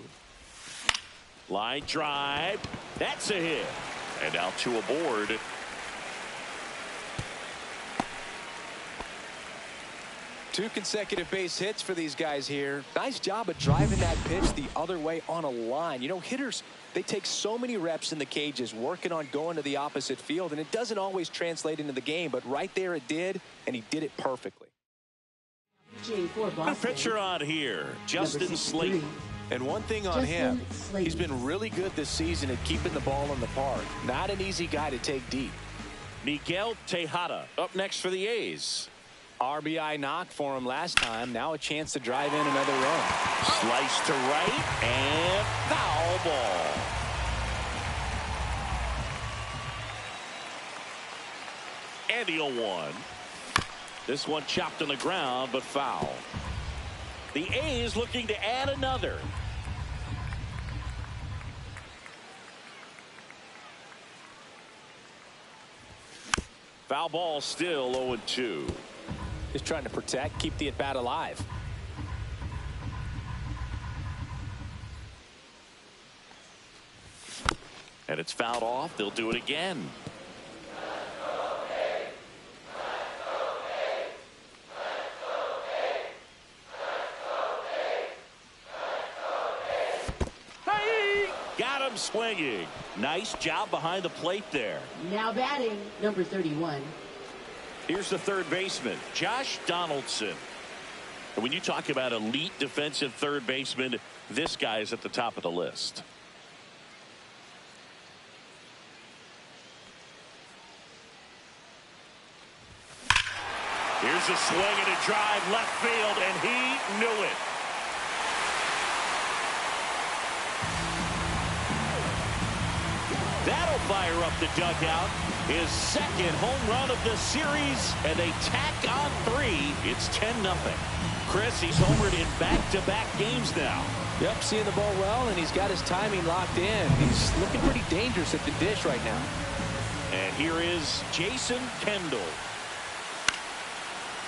Line drive. That's a hit. And now 2 aboard. 2 consecutive base hits for these guys here. Nice job of driving that pitch the other way on a line. You know, hitters, they take so many reps in the cages working on going to the opposite field, and it doesn't always translate into the game, but right there it did, and he did it perfectly. The pitcher on here, Justin Slayton. And one thing on him, he's been really good this season at keeping the ball in the park. Not an easy guy to take deep. Miguel Tejada up next for the A's. RBI knock for him last time. Now a chance to drive in another run. Slice to right and foul ball. And the 0-1. This one chopped on the ground, but foul. The A's looking to add another. Foul ball, still 0-2. Just trying to protect, keep the at-bat alive. And it's fouled off. They'll do it again. Got him swinging. Nice job behind the plate there. Now batting, number 31. Here's the third baseman, Josh Donaldson. And when you talk about elite defensive third baseman, this guy is at the top of the list. Here's a swing and a drive left field, and he knew it. That'll fire up the dugout. His second home run of the series, and they tack on 3. It's 10-0. Chris, he's homered in back-to-back games now. Yep, seeing the ball well, and he's got his timing locked in. He's looking pretty dangerous at the dish right now. And here is Jason Kendall.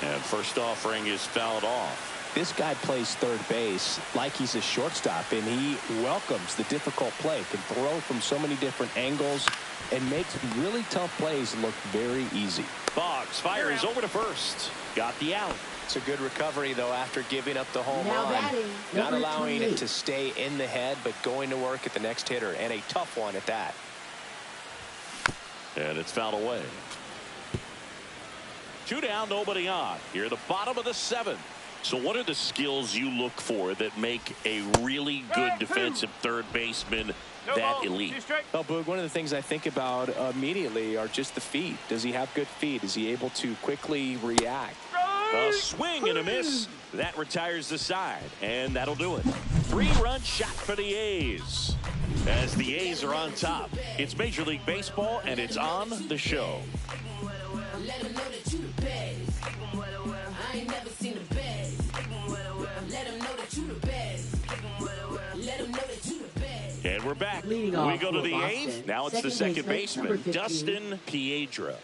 And first offering is fouled off. This guy plays third base like he's a shortstop, and he welcomes the difficult play, can throw from so many different angles, and makes really tough plays look very easy. Boggs fires over to first. Got the out. It's a good recovery, though, after giving up the home Now run. batting, Not number allowing 28. it to stay in the head, but going to work at the next hitter, and a tough one at that. And it's fouled away. 2 down, nobody on. Here at the bottom of the 7th. So what are the skills you look for that make a really good defensive third baseman that elite? Well, Boog, one of the things I think about immediately are just the feet. Does he have good feet? Is he able to quickly react? A swing and a miss. That retires the side, and that'll do it. 3-run shot for the A's. As the A's are on top, it's Major League Baseball, and it's on the show. Let them know that you the best. I ain't never seen the best. Let them know that you the best. Let them know that you the best. And we're back. Leading We off go to for the Boston. 8th. Now it's the second baseman, number 15. Dustin Piedra.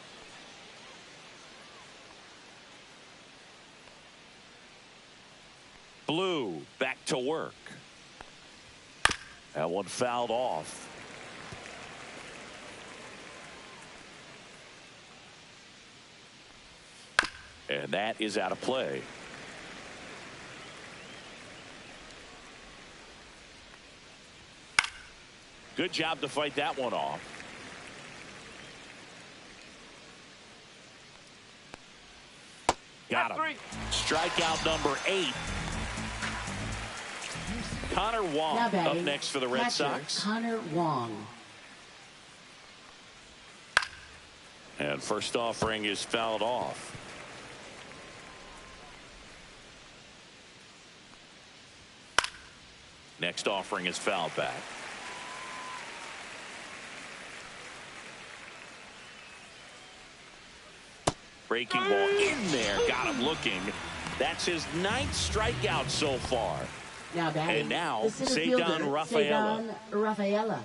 Blue back to work. That one fouled off. And that is out of play. Good job to fight that one off. Got him. Strikeout number 8. Connor Wong Now up batting, next for the Red catcher, Sox. Connor Wong. And first offering is fouled off. Next offering is fouled back. Breaking ball in there. Got him looking. That's his 9th strikeout so far. Now batting, And now, the center Cedar fielder, Rafaela. Cedar Rafaela.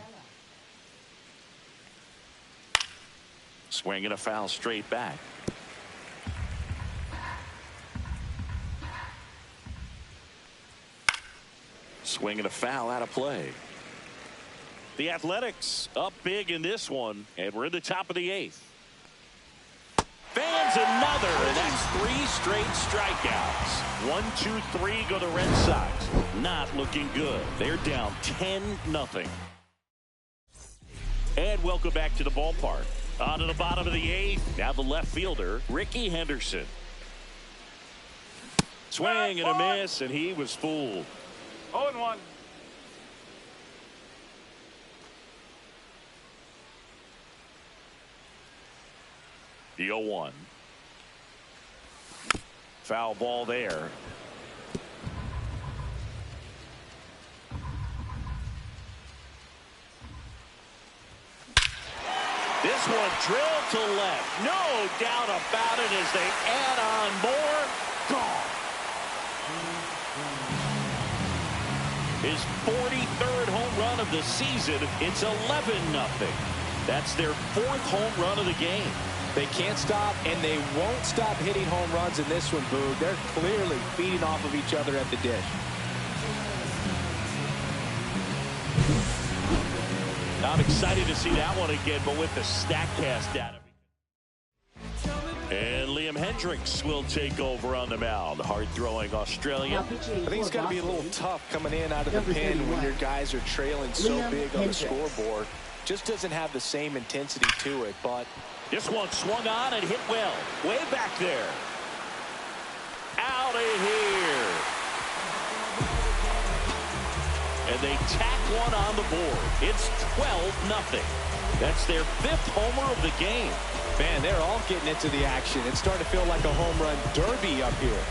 Swinging a foul straight back. Swinging a foul out of play. The Athletics up big in this one, and we're in the top of the 8th. Fan swings another, and that's 3 straight strikeouts. 1, 2, 3 go the Red Sox. Not looking good. They're down 10-0. And welcome back to the ballpark. On to the bottom of the 8th. Now the left fielder, Ricky Henderson. Swing and a miss, and he was fooled. 0-1. The 0-1. Foul ball there. This one drilled to left. No doubt about it as they add on more. Gone. His 43rd home run of the season. It's 11-0. That's their 4th home run of the game. They can't stop, and they won't stop hitting home runs in this one, Boog. They're clearly feeding off of each other at the dish. I'm excited to see that one again, but with the StatCast data. And Liam Hendricks will take over on the mound. Hard-throwing Australian. I think it's got to be a little tough coming in out of the pen when your guys are trailing so big on the scoreboard. Just doesn't have the same intensity to it, but this one swung on and hit well. Way back there. Out of here. And they tack one on the board. It's 12-0. That's their 5th homer of the game. Man, they're all getting into the action. It's starting to feel like a home run derby up here.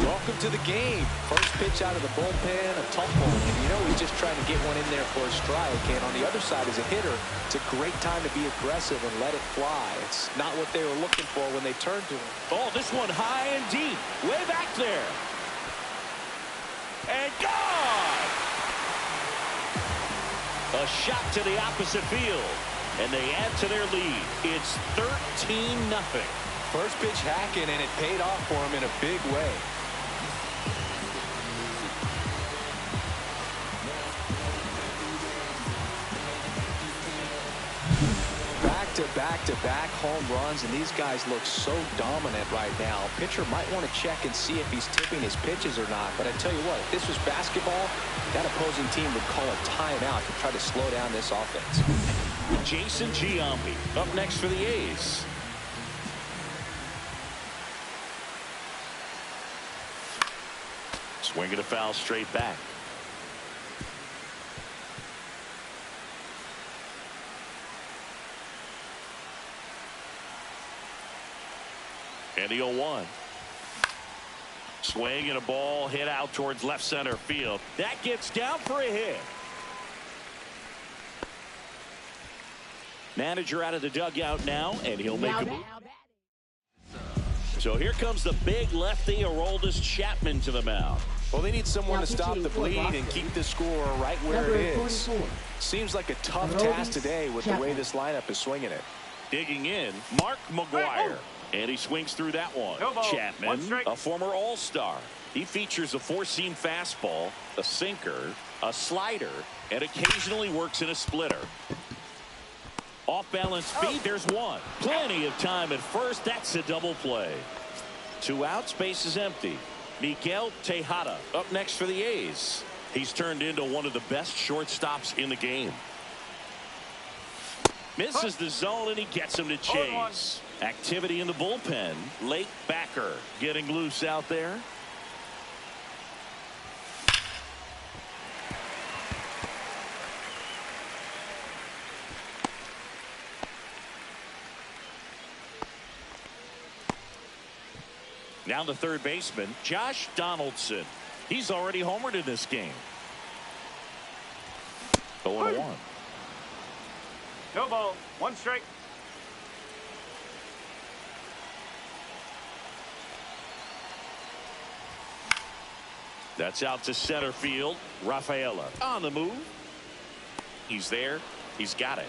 Welcome to the game. First pitch out of the bullpen, a tough one. And you know he's just trying to get one in there for a strike. And on the other side as a hitter, it's a great time to be aggressive and let it fly. It's not what they were looking for when they turned to him. Oh, this one high and deep. Way back there. And gone! A shot to the opposite field. And they add to their lead. It's 13-0. First pitch hacking, and it paid off for him in a big way. Back-to-back home runs, and these guys look so dominant right now. Pitcher might want to check and see if he's tipping his pitches or not. But I tell you what, if this was basketball, that opposing team would call a timeout to try to slow down this offense. Jason Giambi up next for the A's. Swinging a foul straight back. And the 0-1. Swing and a ball hit out towards left center field. That gets down for a hit. Manager out of the dugout now, and he'll make a move. So here comes the big lefty, Aroldis Chapman, to the mound. Well, they need someone to stop the bleed and keep the score right where it is. Seems like a tough task today with the way this lineup is swinging it. Digging in, Mark McGuire. And he swings through that one. Chapman, a former All-Star. He features a 4-seam fastball, a sinker, a slider, and occasionally works in a splitter. Off-balance speed, there's one. Plenty of time at first. That's a double play. 2 outs, base is empty. Miguel Tejada up next for the A's. He's turned into one of the best shortstops in the game. Misses the zone, and he gets him to chase. Activity in the bullpen. Late backer getting loose out there. Now the third baseman, Josh Donaldson. He's already homered in this game. 0-1. No ball. 1 strike. That's out to center field. Rafaela on the move. He's there. He's got it.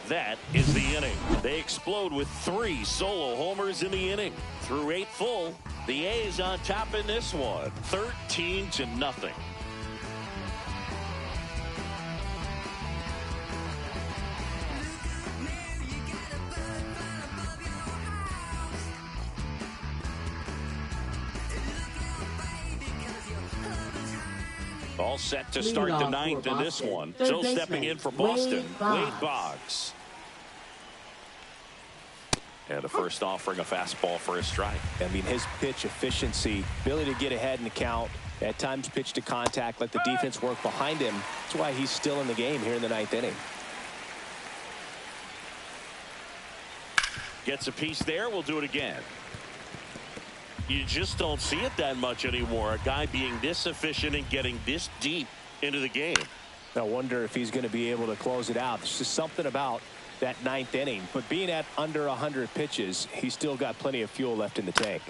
That is the inning. They explode with 3 solo homers in the inning. Through 8 full, the A's on top in this one. 13-0. All set to start the ninth in this one. So stepping in for Boston, Wade Boggs. And the first offering a fastball for a strike. I mean, his pitch efficiency, ability to get ahead in the count, at times pitch to contact, let the defense work behind him. That's why he's still in the game here in the ninth inning. Gets a piece there. We'll do it again. You just don't see it that much anymore. A guy being this efficient and getting this deep into the game. I wonder if he's going to be able to close it out. There's just something about that ninth inning. But being at under 100 pitches, he's still got plenty of fuel left in the tank.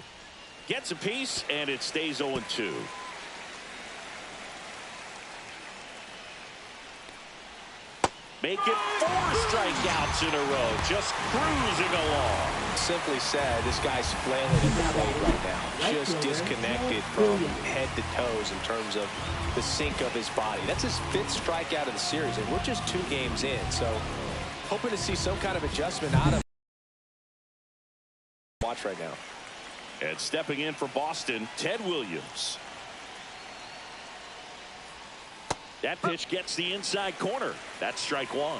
Gets a piece, and it stays 0-2. Make it 4 strikeouts in a row, just cruising along. Simply said, this guy's flailing at the plate right now. Just disconnected from head to toes in terms of the sink of his body. That's his 5th strikeout of the series, and we're just 2 games in. So hoping to see some kind of adjustment out of watch right now. And stepping in for Boston, Ted Williams. That pitch gets the inside corner. That's strike 1.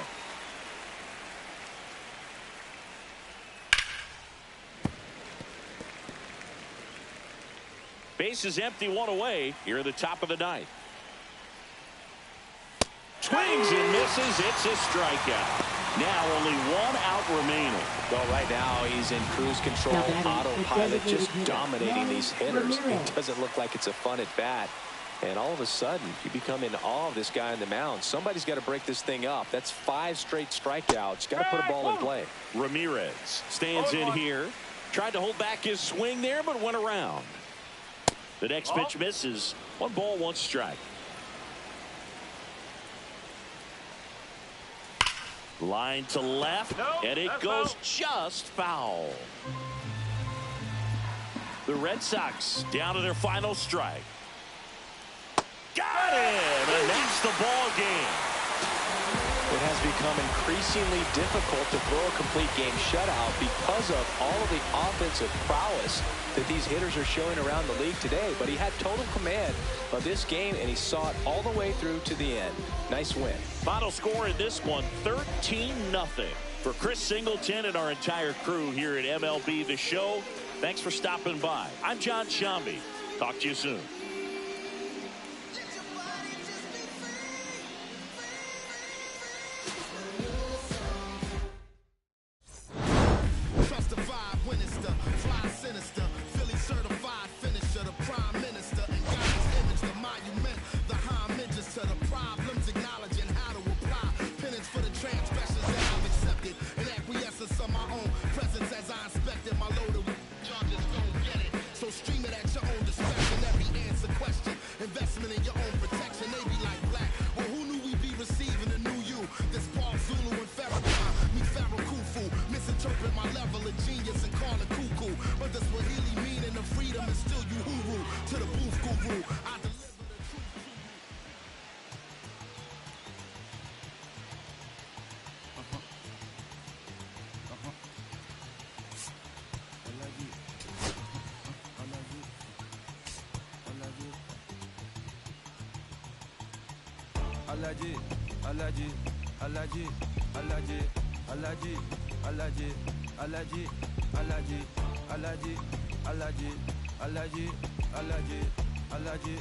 Base is empty, 1 away here at the top of the ninth. Swings and misses. It's a strikeout. Now only 1 out remaining. Well, right now he's in cruise control, autopilot, just dominating these hitters. It doesn't look like it's a fun at bat. And all of a sudden, you become in awe of this guy on the mound. Somebody's got to break this thing up. That's 5 straight strikeouts. Got to put a ball in play. Ramirez stands in here. Tried to hold back his swing there, but went around. The next pitch misses. 1 ball, 1 strike. Line to left, and it goes just foul. The Red Sox down to their final strike. Got him, and that's the ball game. It has become increasingly difficult to throw a complete game shutout because of all of the offensive prowess that these hitters are showing around the league today. But he had total command of this game, and he saw it all the way through to the end. Nice win. Final score in this one, 13-0. For Chris Singleton and our entire crew here at MLB The Show, thanks for stopping by. I'm John Shambi. Talk to you soon. Alaji, Alaji, Alaji, Alaji, Alaji, Alaji, Alaji, Alaji, Alaji, Alaji, Alaji, Alaji, Alaji,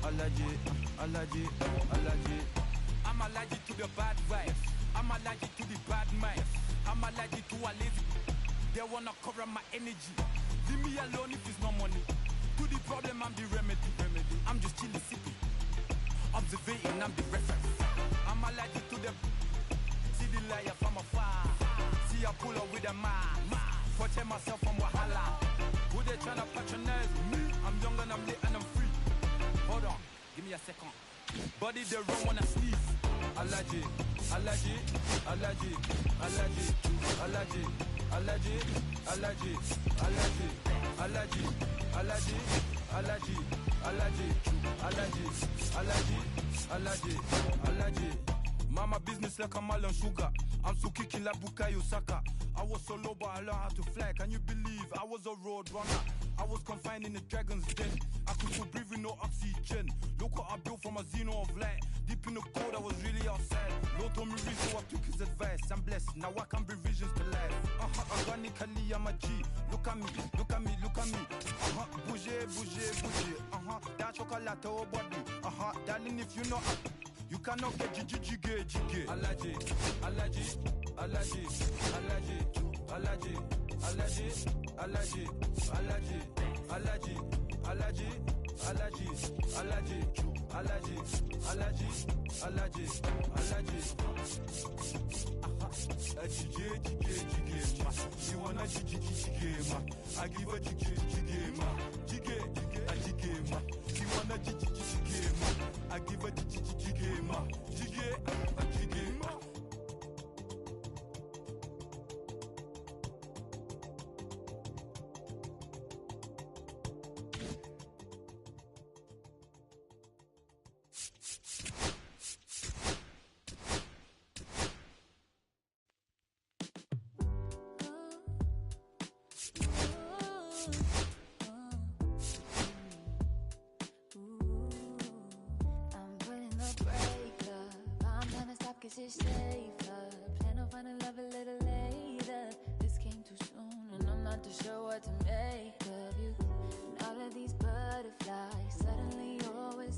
Alaji, Alaji, Alaji. I'm allergic to the bad vibes. I'm allergic to the bad minds. I'm allergic to a lazy. They wanna cover my energy. Leave me alone if it's no money. To the problem, I'm the remedy. I'm just chilling, sipping. Observating, I'm the reference. I'm allergic to the see the liar from afar. See I pull up with a mask. Protect myself from Wahala. Who they tryna patronize me? I'm young and I'm lit and I'm free. Hold on, give me a second. Body they run when I sneeze. Allergy, allergy, allergy, allergy, allergy, allergy, allergy, allergy, allergy, allergy, allergy, allergy, allergy, allergy, allergy, allergy. Mama business like a melon sugar. I'm so kicking like Bukayo Saka. I was so low but I learned how to fly. Can you believe I was a road runner? I was confined in the dragon's den. I could still breathe with no oxygen. Look what I built from a xeno of light. Deep in the cold, I was really outside. Lord told me read, so I took his advice. I'm blessed, now I can bring visions to life. Organically, I'm a G. Look at me, look at me, look at me. Bouger, bouger, bouger. That chocolate or body. Darling, if you know, you cannot get jiggy. Allergy, allergy, allergy, allergy, allergy, allergy, allergy, allergy, allergy, allergy, allergy, allergy, allergy, allergy, allergy, allergy. Jiggy, ma. You wanna jiggy, ma. I give a jiggy, ma. Jiggy, ma. You wanna jiggy, ma. I give a jiggy, ma. Jiggy, ma. It's safer. Plan on finding love a little later. This came too soon, and I'm not too sure what to make of you. And all of these butterflies, suddenly you're always